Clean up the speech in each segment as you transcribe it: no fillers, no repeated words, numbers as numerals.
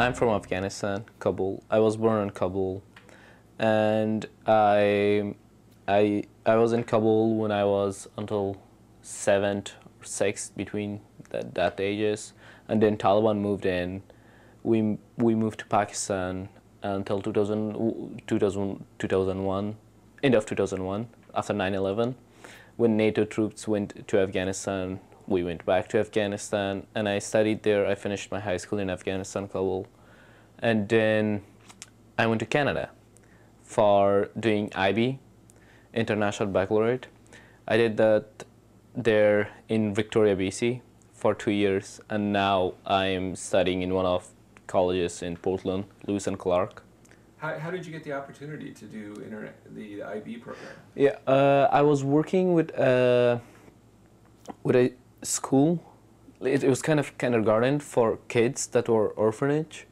I'm from Afghanistan, Kabul. I was born in Kabul, and I was in Kabul when I was until 7th or 6th, between that ages, and then Taliban moved in. We moved to Pakistan until 2001, end of 2001, after 9/11. When NATO troops went to Afghanistan, we went back to Afghanistan, and I studied there. I finished my high school in Afghanistan, Kabul, and then I went to Canada for doing IB, International Baccalaureate. I did that there in Victoria, BC, for 2 years, and now I am studying in one of colleges in Portland, Lewis and Clark. How did you get the opportunity to do the IB program? Yeah, I was working with a school. It was kind of kindergarten for kids that were orphanage,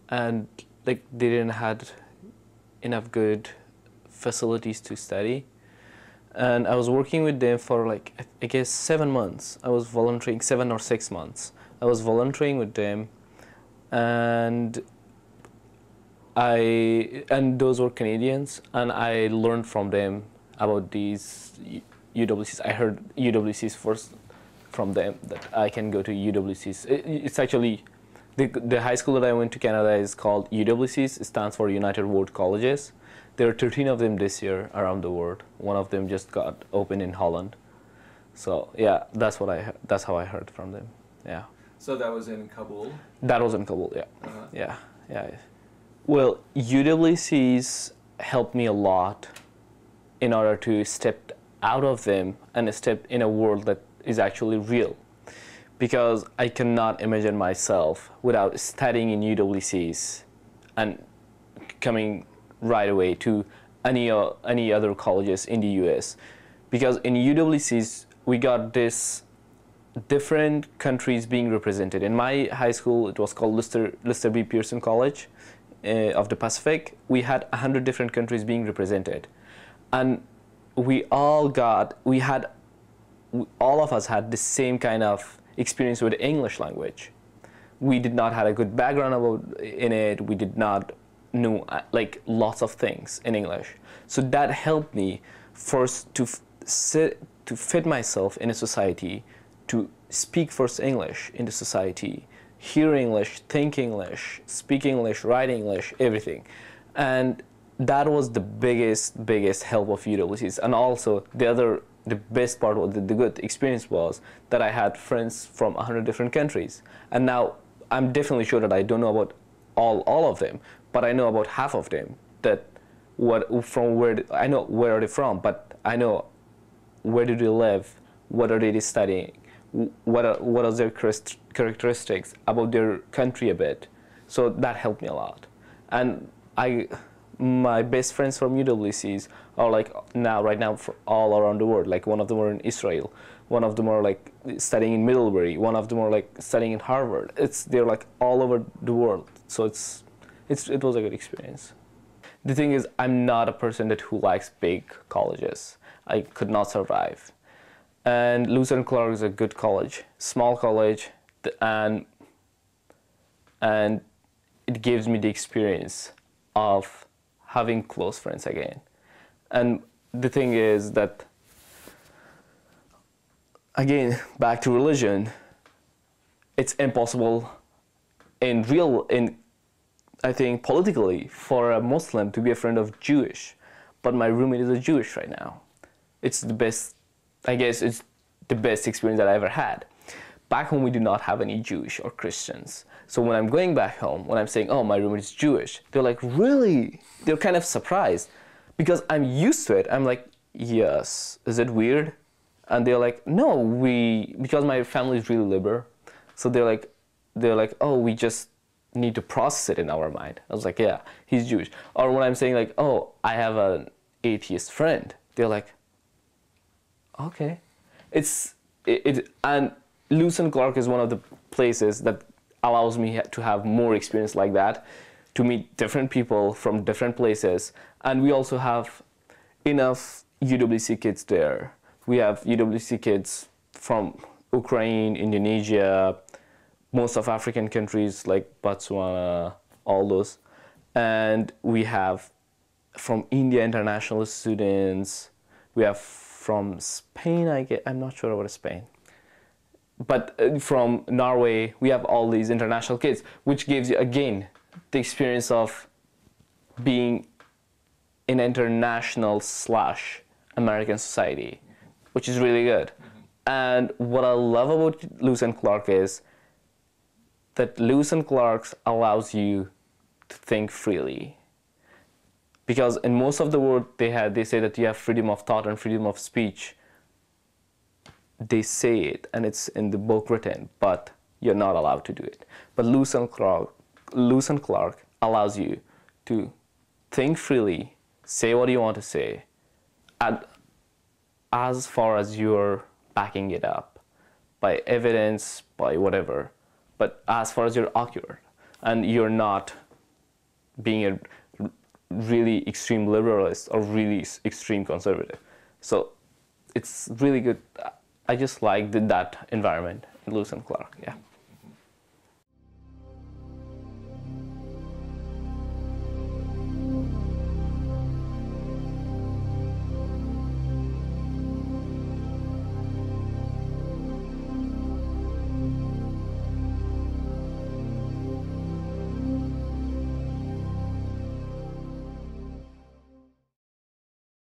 and like they didn't had enough good facilities to study. And I was working with them for like I guess 7 months. I was volunteering 7 or 6 months. I was volunteering with them, and those were Canadians, and I learned from them about these UWCs. I heard UWCs first from them, that I can go to UWCs. It's actually the high school that I went to Canada is called UWCs. It stands for United World Colleges. There are 13 of them this year around the world. One of them just got opened in Holland. So yeah, that's how I heard from them. Yeah. So that was in Kabul? That was in Kabul. Yeah. Uh-huh. Yeah. Well, UWCs helped me a lot in order to step out of them and step in a world that is actually real. Because I cannot imagine myself without studying in UWCs and coming right away to any other colleges in the US. Because in UWCs, we got this different countries being represented. In my high school, it was called Lister B. Pearson College of the Pacific. We had 100 different countries being represented. And all of us had the same kind of experience with the English language. We did not have a good background in it. We did not know like lots of things in English. So that helped me first to fit myself in a society, to speak first English in the society, hear English, think English, speak English, write English, everything. And that was the biggest help of UWCs. And also the best part of the good experience was that I had friends from 100 different countries. And now I'm definitely sure that I don't know about all of them, but I know about half of them. I know where are they from, but I know where do they live, what are they studying, what are their characteristics about their country a bit. So that helped me a lot. And my best friends from UWCs are like right now all around the world. Like one of them are in Israel, one of them are like studying in Middlebury, one of them are like studying in Harvard. They're like all over the world. So it was a good experience. The thing is, I'm not a person who likes big colleges. I could not survive. And Lewis and Clark is a good college, small college, and it gives me the experience of having close friends again. And the thing is that, again, back to religion, it's impossible I think politically for a Muslim to be a friend of Jewish, but my roommate is a Jewish right now. It's the best experience that I ever had. Back home, we do not have any Jewish or Christians. So when I'm going back home, when I'm saying, oh, my roommate is Jewish, they're like, really? They're kind of surprised because I'm used to it. I'm like, yes, is it weird? And they're like, no, because my family is really liberal. So they're like, oh, we just need to process it in our mind. I was like, yeah, he's Jewish. Or when I'm saying like, oh, I have an atheist friend, they're like, okay. And Lewis and Clark is one of the places that allows me to have more experience like that, to meet different people from different places. And we also have enough UWC kids there. We have UWC kids from Ukraine, Indonesia, most of African countries like Botswana, all those. And we have from India international students. We have from Spain, I'm not sure about Spain. But from Norway, we have all these international kids, which gives you, again, the experience of being in international / American society, which is really good. And what I love about Lewis and Clark is that Lewis and Clark allows you to think freely. Because in most of the world, they say that you have freedom of thought and freedom of speech. They say it, and it's in the book written, but you're not allowed to do it. But Lewis and Clark allows you to think freely, say what you want to say, and as far as you're backing it up by evidence, by whatever, but as far as you're accurate, and you're not being a really extreme liberalist or really extreme conservative. So it's really good. I just like that environment in Lewis and Clark, yeah.